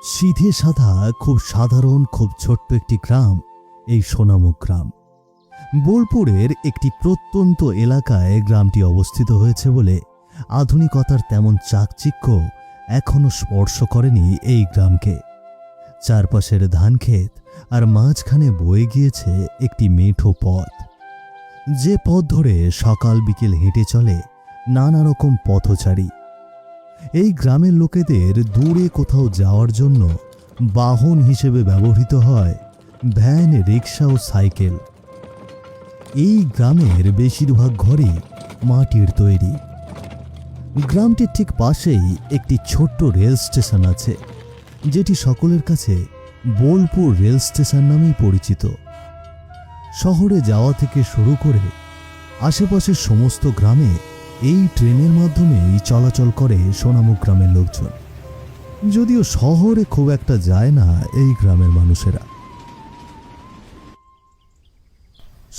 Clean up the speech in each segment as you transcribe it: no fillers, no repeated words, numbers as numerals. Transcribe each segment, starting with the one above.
সিধে সাদা, খুব সাধারণ, খুব ছোট্ট একটি গ্রাম এই সোনামুখ গ্রাম। বোলপুরের একটি প্রত্যন্ত এলাকায় গ্রামটি অবস্থিত হয়েছে বলে আধুনিকতার তেমন চাকচিক্য এখনো স্পর্শ করেনি এই গ্রামকে। চারপাশের ধানক্ষেত আর মাঝখানে বয়ে গিয়েছে একটি মেঠো পথ, যে পথ ধরে সকাল বিকেল হেঁটে চলে নানা রকম পথচারী। এই গ্রামের লোকেদের দূরে কোথাও যাওয়ার জন্য বাহন হিসেবে ব্যবহৃত হয় ভ্যান, রিক্সা ও সাইকেল। এই গ্রামের বেশিরভাগ ঘরই মাটির তৈরি। গ্রামটির ঠিক পাশেই একটি ছোট্ট রেল স্টেশন আছে, যেটি সকলের কাছে বোলপুর রেল স্টেশন নামেই পরিচিত। শহরে যাওয়া থেকে শুরু করে আশেপাশের সমস্ত গ্রামে এই ট্রেনের মাধ্যমেই চলাচল করে সোনামুখ গ্রামের লোকজন, যদিও শহরে খুব একটা যায় না এই গ্রামের মানুষেরা।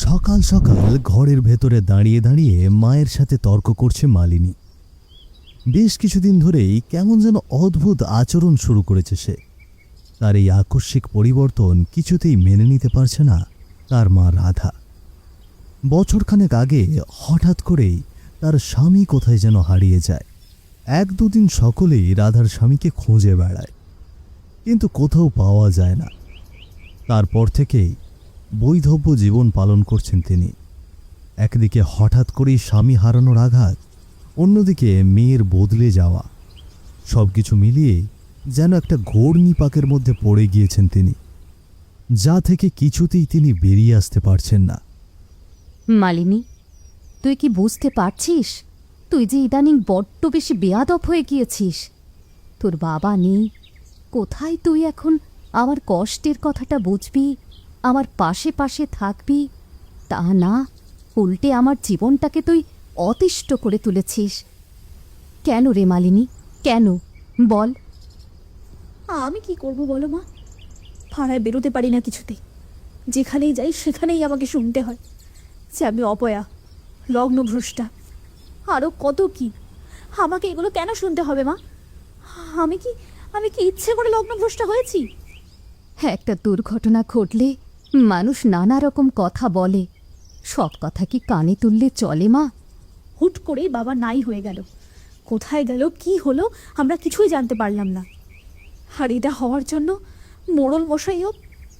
সকাল সকাল ঘরের ভেতরে দাঁড়িয়ে দাঁড়িয়ে মায়ের সাথে তর্ক করছে মালিনী। বেশ কিছুদিন ধরেই কেমন যেন অদ্ভুত আচরণ শুরু করেছে সে। তার এই আকস্মিক পরিবর্তন কিছুতেই মেনে নিতে পারছে না তার মা রাধা। বছরখানেক আগে হঠাৎ করেই তার স্বামী কোথায় যেন হারিয়ে যায়। এক দুদিন সকলেই রাধার স্বামীকে খুঁজে বেড়ায়, কিন্তু কোথাও পাওয়া যায় না। তারপর থেকেই বৈধব্য জীবন পালন করছেন তিনি। একদিকে হঠাৎ করেই স্বামী হারানোর আঘাত, অন্যদিকে মেয়ের বদলে যাওয়া, সবকিছু মিলিয়ে যেন একটা ঘূর্ণিপাকের মধ্যে পড়ে গিয়েছেন তিনি, যা থেকে কিছুতেই তিনি বেরিয়ে আসতে পারছেন না। মালিনী, তুই কি বুঝতে পারছিস তুই যে ইদানিং বড্ড বেশি বেয়াদব হয়ে গিয়েছিস? তোর বাবা নেই, কোথায় তুই এখন আমার কষ্টের কথাটা বুঝবি, আমার পাশে পাশে থাকবি? তা না, উল্টে আমার জীবনটাকে তুই অতিষ্ঠ করে তুলেছিস। কেন রে মালিনী, কেন বল? আমি কি করব বলো মা? পাড়ায় বেরোতে পারি না কিছুতেই। যেখানেই যাই সেখানেই আমাকে শুনতে হয় যে আমি অপয়া, লগ্নভ্রষ্টা, আরও কত কি। আমাকে এগুলো কেন শুনতে হবে মা? আমি কি ইচ্ছে করে লগ্নভ্রষ্টা হয়েছি? একটা দুর্ঘটনা ঘটলে মানুষ নানা রকম কথা বলে, সব কথা কি কানে তুললে চলে মা? হুট করেই বাবা নাই হয়ে গেল। কোথায় গেল, কি হলো, আমরা কিছুই জানতে পারলাম না। আর এটা হওয়ার জন্য মোড়ল মশাইও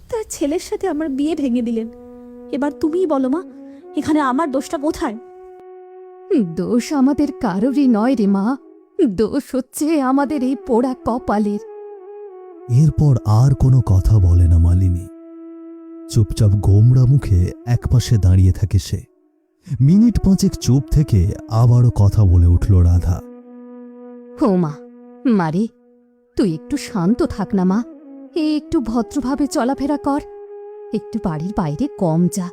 তার ছেলের সাথে আমার বিয়ে ভেঙে দিলেন। এবার তুমিই বলো মা, এখানে আমার দোষটা কোথায়? দোষ আমাদের কারোরই নয় রে মা, দোষ হচ্ছে আমাদের এই পোড়া কপালের। এরপর আর কোনো কথা বলে না মালিনী। চুপচাপ গোমড়া মুখে একপাশে দাঁড়িয়ে থাকে সে। মিনিট পাঁচেক চুপ থেকে আবারও কথা বলে উঠল রাধা। ও মা, মারে, তুই একটু শান্ত থাক না মা, একটু ভদ্রভাবে চলাফেরা কর, একটু বাড়ির বাইরে কম যা।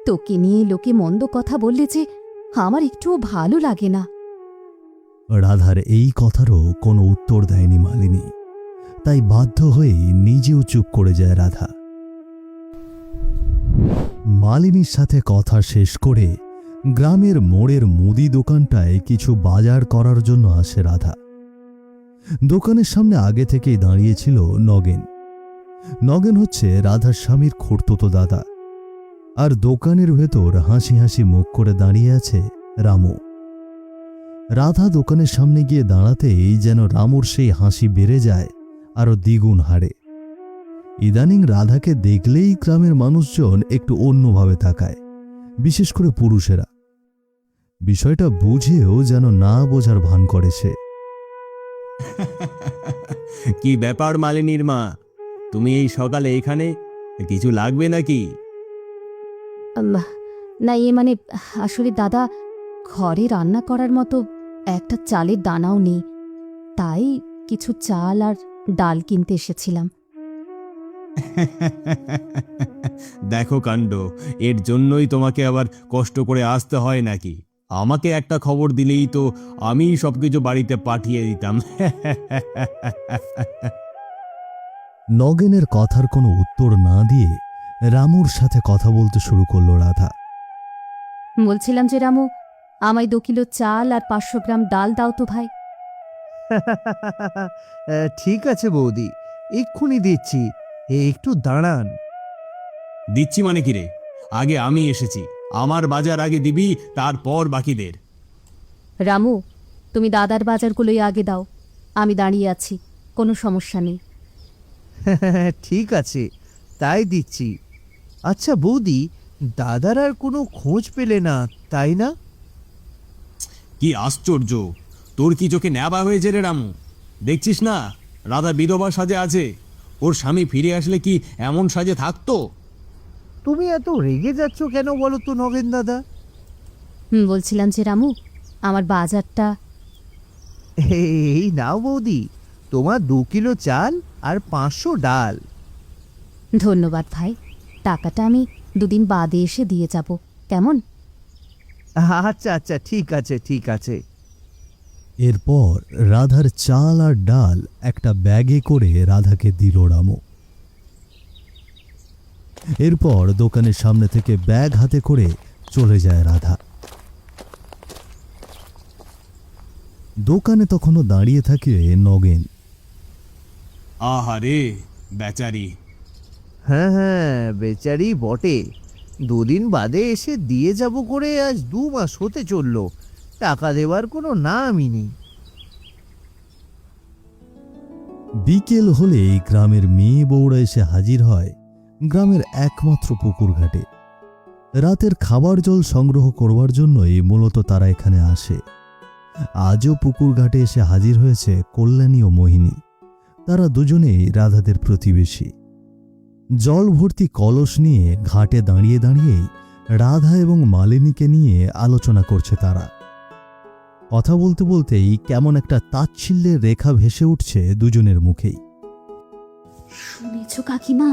তোকে নিয়ে লোকে মন্দ কথা বললে যে আমার একটুও ভালো লাগে না। রাধার এই কথারও কোনো উত্তর দেয়নি মালিনী, তাই বাধ্য হয়েই নিজেও চুপ করে যায় রাধা। মালিনীর সাথে কথা শেষ করে গ্রামের মোড়ের মুদি দোকানটায় কিছু বাজার করার জন্য আসে রাধা। দোকানের সামনে আগে থেকেই দাঁড়িয়েছিল নগেন। নগেন হচ্ছে রাধার স্বামীর খুড়তুতো দাদা। আর দোকানের ভেতর হাসি হাসি মুখ করে দাঁড়িয়ে আছে রামু। রাধা দোকানের সামনে গিয়ে দাঁড়াতেই যেন রামুর সেই হাসি বেড়ে যায় আরো দ্বিগুণ হারে। ইদানিং রাধাকে দেখলেই গ্রামের মানুষজন একটু অন্যভাবে তাকায়, বিশেষ করে পুরুষেরা। বিষয়টা বুঝেও যেন না বোঝার ভান করে সে। কি ব্যাপার মালিনীর মা, তুমি এই সকালে এখানে? কিছু লাগবে নাকি? না, মানে আসলে দাদা, ঘরে রান্না করার মতো একটা চালের দানাও নেই, তাই কিছু চাল আর ডাল কিনতে এসেছিলাম। দেখো কাণ্ড, এর জন্যই তোমাকে আবার কষ্ট করে আসতে হয় নাকি? আমাকে একটা খবর দিলেই তো আমি সবকিছু বাড়িতে পাঠিয়ে দিতাম। নগেনের কথার কোনো উত্তর না দিয়ে রামুর সাথে কথা বলতে শুরু করলো রাধা। বলছিলাম যে রামু, আমায় 2 কিলো চাল আর 500 গ্রাম ডাল দাও তো ভাই। ঠিক আছে বৌদি, এক্ষুনি দিচ্ছি, একটু দাঁড়ান। দিচ্ছি মানে কি রে? আগে আমি এসেছি, আমার বাজার আগে দিবি, তারপর বাকিদের। রামু, তুমি দাদার বাজারগুলোই আগে দাও, আমি দাঁড়িয়ে আছি, কোনো সমস্যা নেই। ঠিক আছে, তাই দিচ্ছি। আচ্ছা বৌদি, দাদার আর কোনো খোঁজ পেলে না, তাই না? কি আশ্চর্য, তোর কি চোখে ন্যাবা হয়েছে রে রামু? দেখছিস না রাধা বিধবা সাজে আছে? ওর স্বামী ফিরে আসলে কি এমন সাজে থাকতো? তুমি এত রেগে যাচ্ছ কেন বলো তো নগেন দাদা? বলছিলাম যে রামু, আমার বাজারটা। এই নাও বৌদি, তোমার 2 কিলো চাল আর 500 ডাল। ধন্যবাদ ভাই, টাকাটা আমি 2 দিন বাদে এসে দিয়ে যাব, কেমন? আচ্ছা আচ্ছা, ঠিক আছে ঠিক আছে। এরপর রাধার চাল আর ডাল একটা ব্যাগে করে রাধাকে দিল রামু। এরপর দোকানের সামনে থেকে ব্যাগ হাতে করে চলে যায় রাধা। দোকানে তখনও দাঁড়িয়ে থাকে নগেন। আহারে বেচারি। হ্যাঁ হ্যাঁ, বেচারি বটে। 2 দিন বাদে এসে দিয়ে যাব করে আজ 2 মাস হতে চললো, টাকা দেওয়ার কোনো নামই নেই। বিকেল হলেই গ্রামের মেয়ে বউরা এসে হাজির হয় গ্রামের একমাত্র পুকুর ঘাটে। রাতের খাবার জল সংগ্রহ করবার জন্যই মূলত তারা এখানে আসে। আজও পুকুর ঘাটে এসে হাজির হয়েছে কল্যাণী ও মোহিনী। তারা দুজনেই রাধাদের প্রতিবেশী। জল ভর্তি কলস নিয়ে ঘাটে দাঁড়িয়ে দাঁড়িয়েই রাধা এবং মালিনীকে নিয়ে আলোচনা করছে তারা। কথা বলতে বলতেই কেমন একটা তাচ্ছিল্যের রেখা ভেসে উঠছে দুজনের মুখেই। শুনেছ কাকিমা,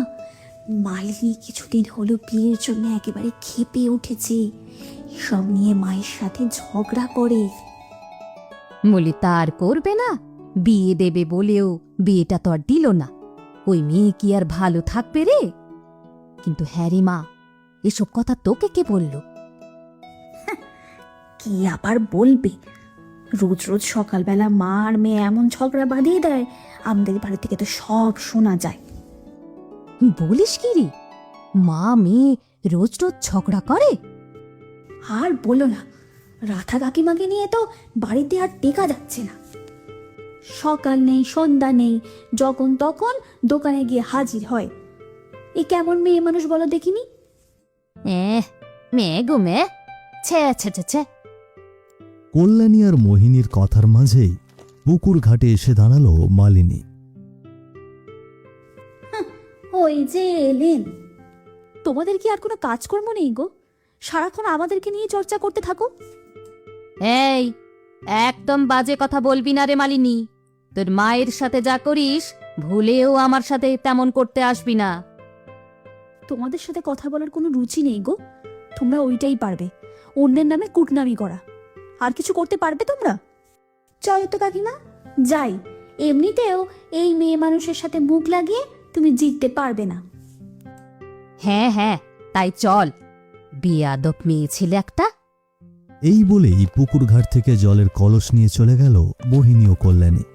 মালিনী কিছুদিন হলো বিয়ের জন্য একেবারে ক্ষেপে উঠেছে। সব নিয়ে মায়ের সাথে ঝগড়া করে। বলি তার করবে না, বিয়ে দেবে বলেও বিয়েটা তো আর দিল না। ওই মেয়ে কি আর ভালো থাকবে রে? কিন্তু হ্যাঁ রে মা, এসব কথা তোকে কে বলল? কি আবার বলবে, রোজ রোজ সকালবেলা মা আর মেয়ে এমন ঝগড়া বাঁধিয়ে দেয়, আমাদের বাড়ি থেকে তো সব শোনা যায়। বলিস কি রে, মা মেয়ে রোজ রোজ ঝগড়া করে? আর বলো না, রাধা কাকিমাকে নিয়ে তো বাড়িতে আর টেকা যাচ্ছে না। সকাল নেই সন্ধ্যা নেই, যখন তখন দোকানে গিয়ে হাজির হয়। এ কেমন মেয়ে মানুষ বলো দেখিনি? মেয়ে গো মেয়ে, ছে ছে ছে ছে। কল্যাণী আর মোহিনীর কথার মাঝেই পুকুর ঘাটে এসে দাঁড়ালো মালিনী। ওই যে এলেন। তোমাদের কি আর কোনো কাজকর্ম নেই গো? সারাক্ষণ আমাদেরকে নিয়ে চর্চা করতে থাকো। এই, একদম বাজে কথা বলবি না রে মালিনী। তোর মায়ের সাথে যা করিস, ভুলেও আমার সাথে তেমন করতে আসবি না। তোমাদের সাথে কথা বলার কোনো রুচি নেই গো। তোমরা ওইটাই পারবে, অন্যের নামে কুটনামি করা। আর কিছু করতে পারবে তোমরা? চলো তো কাকিমা, যাই। এমনিতেও এই মেয়ে মানুষের সাথে মুখ লাগিয়ে তুমি জিততে পারবে না। হ্যাঁ হ্যাঁ, তাই চল। বেয়াদব মেয়ে ছেলে একটা। এই বলেই পুকুর ঘাট থেকে জলের কলস নিয়ে চলে গেল মোহিনী ও কল্যাণী।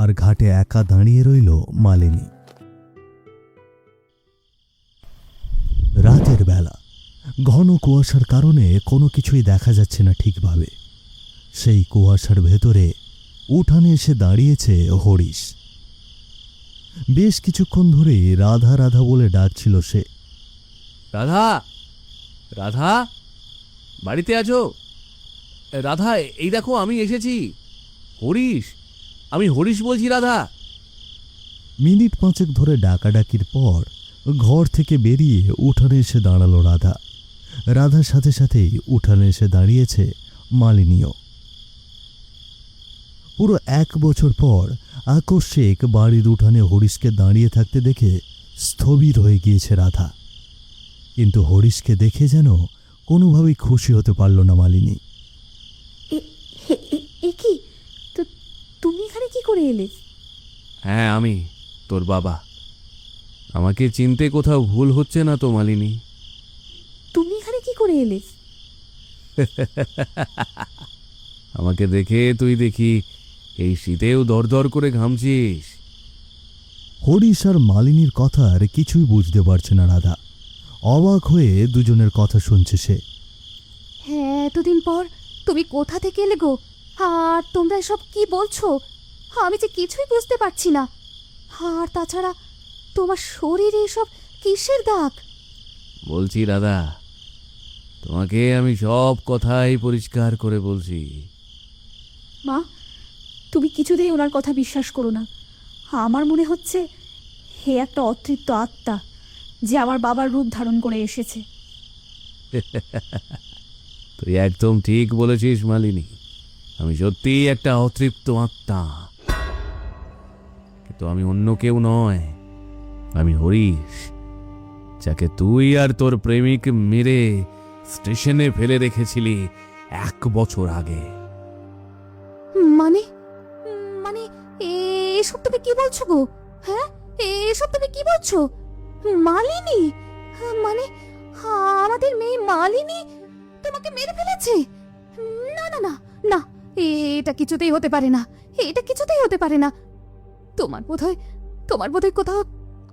আর ঘাটে একা দাঁড়িয়ে রইল মালিনী। রাতের বেলা ঘন কুয়াশার কারণে কোনো কিছুই দেখা যাচ্ছে না ঠিকভাবে। সেই কুয়াশার ভেতরে উঠানে এসে দাঁড়িয়েছে হরিশ। বেশ কিছুক্ষণ ধরে রাধা রাধা বলে ডাকছিল সে। রাধা, রাধা, বাড়িতে আছো? রাধা, এই দেখো আমি এসেছি। হরিশ, আমি হরিশ বলছি রাধা। মিনিট 5 ধরে ডাকাডাকির পর ঘর থেকে বেরিয়ে উঠানে এসে দাঁড়ালো রাধা। রাধার সাথে সাথেই উঠানে এসে দাঁড়িয়েছে মালিনীও। পুরো 1 বছর পর আকস্মিক বাড়ির উঠানে হরিশকে দাঁড়িয়ে থাকতে দেখে স্থবির হয়ে গিয়েছে রাধা। কিন্তু হরিশকে দেখে যেন কোনোভাবেই খুশি হতে পারল না মালিনী। এ কি? তুমি এখানে কি করে এলে? হ্যাঁ, আমি তোর বাবা। আমাকে চিনতে কোথাও ভুল হচ্ছে না তো মালিনী? তুমি এখানে কি করে এলে? আমাকে দেখে তুই দেখি এই শীতেও দরদর করে ঘামছিস। হরিশ আর মালিনীর কথার কিছুই বুঝতে পারছে না রাধা। অবাক হয়ে দুজনের কথা শুনছে সে। হ্যাঁ, এতদিন পর তুমি কোথা থেকে এলে গো? আর তোমরা এসব কি বলছো? আমি যে কিছুই বুঝতে পারছি না। আর তাছাড়া তোমার শরীরে এসব কিসের দাগ? বলছি রাধা, তোমাকে আমি সব কথাই পরিষ্কার করে বলছি। মা, তুমি কিছুতেই ওনার কথা বিশ্বাস করো না। আমার মনে হচ্ছে হে একটা অতৃপ্ত আত্মা যে আমার বাবার রূপ ধারণ করে এসেছে। তুই একদম ঠিক বলেছিস মালিনী, আমি সত্যিই একটা অতৃপ্ত আত্মা। কিন্তু আমি অন্য কেউ নয়, আমি হরিশ, যাকে তুই আর তোর প্রেমিক মেরে স্টেশনে ফেলে রেখেছিলি 1 বছর আগে। মানে মানে এসব তুমি কি বলছো গো? হ্যাঁ, এসব তুমি কি বলছো? মালিনী, মানে আমাদের মেয়ে মালিনী তোমাকে মেরে ফেলেছে? না না না না, এটা কিছুতেই হতে পারে না, এটা কিছুতেই হতে পারে না। তোমার বোধহয় কোথাও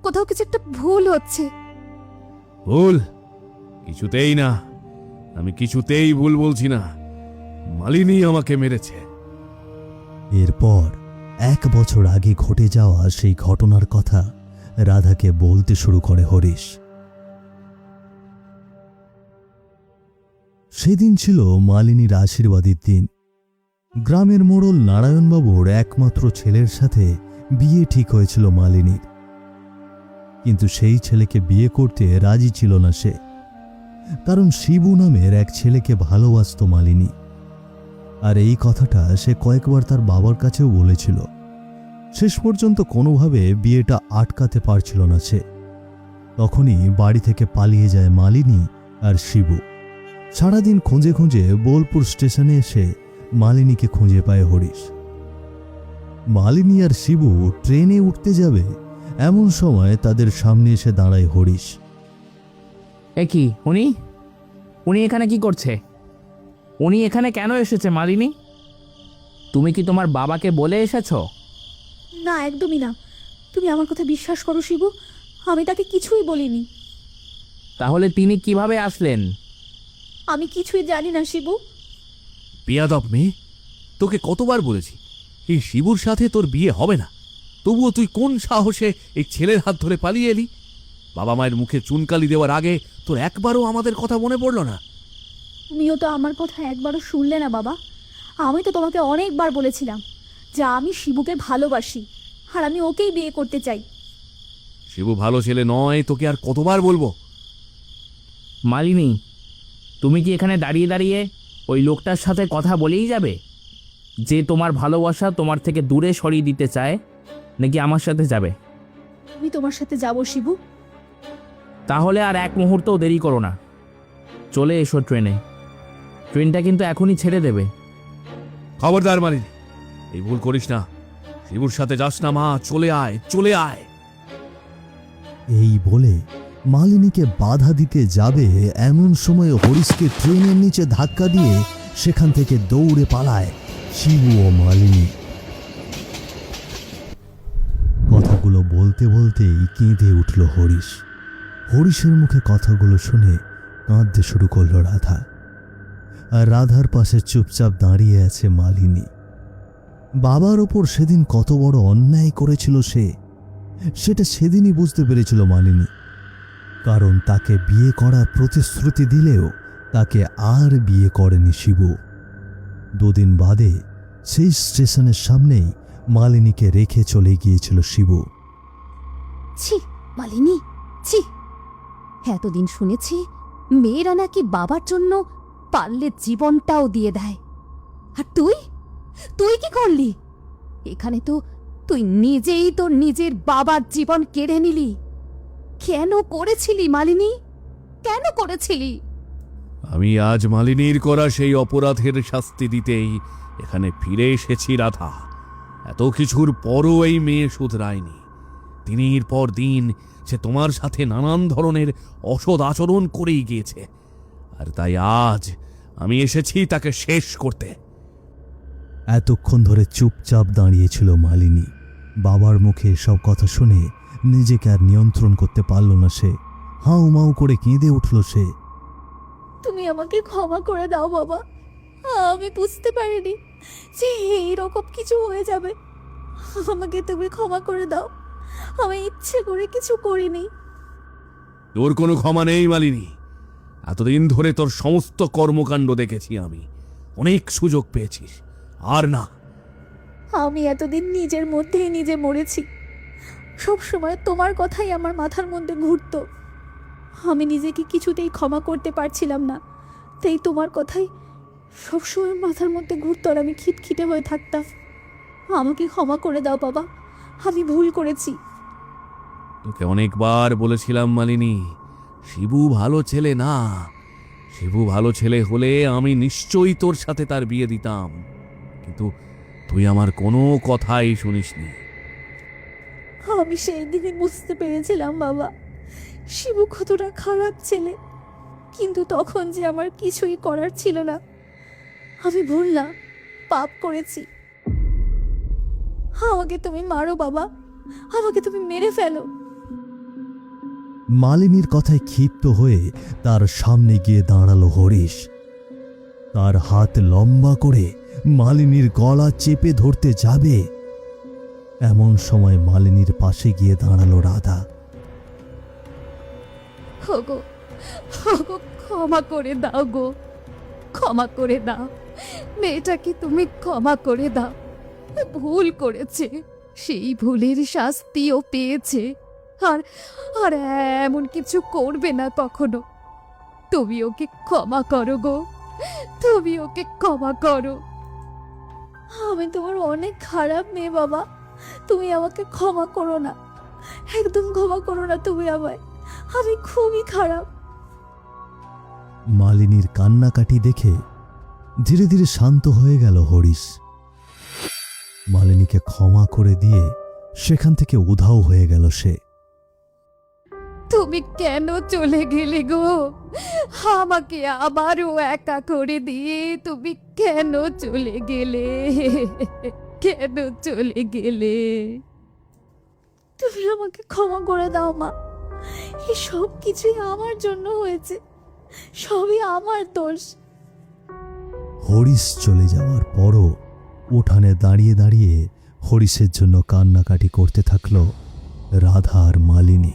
কোথাও কিছু একটা ভুল হচ্ছে। ভুল? কিছুতেই না, আমি কিছুতেই ভুল বলছি না। মালিনী আমাকে মেরেছে। এরপর 1 বছর আগে ঘটে যাওয়া সেই ঘটনার কথা রাধাকে বলতে শুরু করে হরিশ। সেদিন ছিল মালিনীর আশীর্বাদের দিন। গ্রামের মোড়ল নারায়ণবাবুর একমাত্র ছেলের সাথে বিয়ে ঠিক হয়েছিল মালিনীর। কিন্তু সেই ছেলেকে বিয়ে করতে রাজি ছিল না সে, কারণ শিবু নামের এক ছেলেকে ভালোবাসত মালিনী। আর এই কথাটা সে কয়েকবার তার বাবার কাছেও বলেছিল। শেষ পর্যন্ত কোনোভাবে বিয়েটা আটকাতে পারছিল না সে। তখনই বাড়ি থেকে পালিয়ে যায় মালিনী আর শিবু। সারাদিন খুঁজে খুঁজে বোলপুর স্টেশনে এসে মালিনীকে খুঁজে পায় হরিশ। মালিনী আর শিবু ট্রেনে উঠতে যাবে, এমন সময় তাদের সামনে এসে দাঁড়ায় হরিশ। এ কি, উনি এখানে কি করছে? উনি এখানে কেন এসেছে মালিনী? তুমি কি তোমার বাবাকে বলে এসেছো? না, একদমই না। তুমি আমার কথা বিশ্বাস করো শিবু, আমি তাকে কিছুই বলিনি। তাহলে তিনি কিভাবে আসলেন? আমি কিছুই জানি না শিবু। বেয়াদব মেয়ে, তোকে কতবার বলেছি এই শিবুর সাথে তোর বিয়ে হবে না, তবুও তুই কোন সাহসে এই ছেলের হাত ধরে পালিয়ে এলি? বাবা মায়ের মুখে চুনকালি দেওয়ার আগে তোর একবারও আমাদের কথা মনে পড়ল না? তুমিও তো আমার কথা একবারও শুনলে না বাবা। আমি তো তোমাকে অনেকবার বলেছিলাম যে আমি শিবুকে ভালোবাসি আর আমি ওকেই বিয়ে করতে চাই। শিবু ভালো ছেলে নয়, তোকে আর কতবার বলবো? মালিনী, তুমি কি এখানে দাঁড়িয়ে দাঁড়িয়ে ওই লোকটার সাথে কথা বলেই যাবে যে তোমার ভালোবাসা তোমার থেকে দূরে সরিয়ে দিতে চায়, নাকি আমার সাথে যাবে? আমি তোমার সাথে যাব শিবু। তাহলে আর 1 মুহূর্তও দেরি করো না, চলে এসো ট্রেনে। ট্রেনটা কিন্তু এখনই ছেড়ে দেবে। খবরদার মালিনী, এই ভুল করিস না। শিবুর সাথে যাস না মা, চলে আয়, চলে আয়। এই বলে মালিনীকে বাধা দিতে যাবে, এমন সময় হরিশকে ট্রেনের নিচে ধাক্কা দিয়ে সেখান থেকে দৌড়ে পালায় শিবু ও মালিনী। কথাগুলো বলতে বলতেই কেঁদে উঠল হরিশ। হরিশের মুখে কথাগুলো শুনে কাঁদতে শুরু করল রাধা। আর রাধার পাশে চুপচাপ দাঁড়িয়ে আছে মালিনী। বাবার ওপর সেদিন কত বড় অন্যায় করেছিল সে, সেটা সেদিনই বুঝতে পেরেছিল মালিনী। কারণ তাকে বিয়ে করার প্রতিশ্রুতি দিলেও তাকে আর বিয়ে করেনি শিবু। 2 দিন বাদে সেই স্টেশনের সামনেই মালিনীকে রেখে চলে গিয়েছিল শিবু। ছি মালিনী, ছি! এতদিন শুনেছি মেয়েরা নাকি বাবার জন্য পারলে জীবনটাও দিয়ে দেয়। আর তুই তুই কি করলি? এখানে তো তুই নিজেই তোর নিজের বাবার জীবন কেড়ে নিলি। কেন করেছিলি মালিনী? কেন করেছিলি? আমি আজ মালিনীর করা সেই অপরাধের শাস্তি দিতেই এখানে ফিরে এসেছি রাধা। এত কিছুর পরও এই মেয়ে শুধরায়নি। দিনের পর দিন সে তোমার সাথে নানান ধরনের অসৎ আচরণ করেই গিয়েছে, আর তাই আজ আমি এসেছি তাকে শেষ করতে। এতক্ষণ ধরে চুপচাপ দাঁড়িয়েছিল মালিনী। বাবার মুখে এসব কথা শুনে নিজেকে আর নিয়ন্ত্রণ করতে পারল না সে। হাউ মাউ করে কেঁদে উঠল সে। তুমি আমাকে ক্ষমা করে দাও বাবা, আমি বুঝতে পারিনি যে এইরকম কিছু হয়ে যাবে। আমাকে তুমি ক্ষমা করে দাও, আমি ইচ্ছে করে কিছু করিনি। তোর কোনো ক্ষমা নেই মালিনী। এতদিন ধরে তোর সমস্ত কর্মকাণ্ড দেখেছি আমি। অনেক সুযোগ পেয়েছিস, আর না। আমি এতদিন নিজের মধ্যেই নিজে মরেছি। সব সময় তোমার কথাই আমার মাথার মধ্যে ঘুরতো। আমি নিজেকে কিছুতেই ক্ষমা করতে পারছিলাম না, তাই তোমার কথাই সবসময় মাথার মধ্যে ঘুরতো আর আমি খিটখিটে হয়ে থাকতাম। আমাকে ক্ষমা করে দাও বাবা, আমি ভুল করেছি। তোকে অনেকবার বলেছিলাম মালিনী, শিবু ভালো ছেলে না। শিবু ভালো ছেলে হলে আমি নিশ্চয়ই তোর সাথে তার বিয়ে দিতাম, কিন্তু তুই আমার কোনো কথাই শুনিসনি। আমি সেই দিনে বুঝতে পেরেছিলাম বাবা, শিবু কতটা খারাপ ছেলে, কিন্তু তখন যে আমার কিছুই করার ছিল না। আমি ভুল না, পাপ করেছি। আমাকে তুমি মারো বাবা, আমাকে তুমি মেরে ফেলো। মালিনীর কথায় ক্ষিপ্ত হয়ে তার সামনে গিয়ে দাঁড়ালো হরিশ। তার হাত লম্বা করে মালিনীর গলা চেপে ধরতে যাবে, এমন সময় মালিনীর পাশে গিয়ে দাঁড়ালো রাধা। ওগো, ওগো, ক্ষমা করে দাও গো, ক্ষমা করে দাও। মেয়েটাকে তুমি ক্ষমা করে দাও। ভুল করেছে, সেই ভুলের শাস্তিও পেয়েছে, আর আর এমন কিছু করবে না কখনো। তুমি ওকে ক্ষমা করো গো, তুমি ওকে ক্ষমা করো। আমি তোমার অনেক খারাপ মেয়ে বাবা, তুমি আমাকে ক্ষমা করো না, একদম ক্ষমা করো না তুমি আমায়। আমি খুবই খারাপ। মালিনীর কান্নাকাটি দেখে ধীরে ধীরে শান্ত হয়ে গেল হরিশ। মালিনীকে ক্ষমা করে দিয়ে সেখান থেকে উধাও হয়ে গেল সে। তুমি কেন চলে গেলে গো? আমাকে আবারও একা করে দিয়ে তুমি কেন চলে গেলে? কেন চলে গেলে? তুমি আমাকে ক্ষমা করে দাও মা, এই সব কিছুই আমার জন্য হয়েছে, সবই আমার দোষ। হরিশ চলে যাওয়ার পরও উঠানে দাঁড়িয়ে দাঁড়িয়ে হরিশের জন্য কান্নাকাটি করতে থাকলো রাধা আর মালিনী।